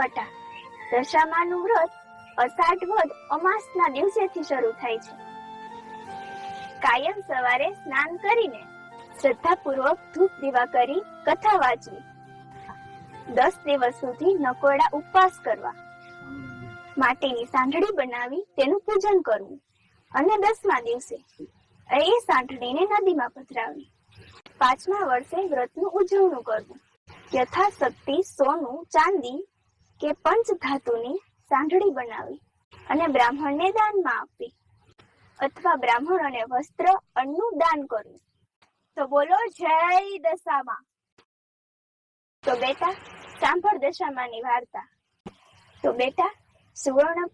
વટા. દશામાનું વ્રત અષાઢ વદ અમાસના દિવસેથી શરૂ થાય છે. કાયમ સવારે સ્નાન કરીને શ્રદ્ધાપૂર્વક ધૂપ દીવા કરી કથા વાંચવી. 10 દિવસ સુધી નકોરડા ઉપવાસ કરવા. માટીની સાંઢળી બનાવી તેનું પૂજન કરવું અને 10મા દિવસે એ સાંઢળીને નદીમાં પધરાવવી. 5મા વર્ષે વ્રતનું ઉજવણું કરવું. યથાશક્તિ સોનું, ચાંદી કે પંચ ધાતુની સાંઢળી બનાવી અને બ્રાહ્મણને દાનમાં આપવી અથવા બ્રાહ્મણોને વસ્ત્ર, અન્નનું દાન કરવું. તો બોલો જય દશામા. તો બેટા સાંભળ દશામાની વાર્તા. તો બેટા સુવર્ણ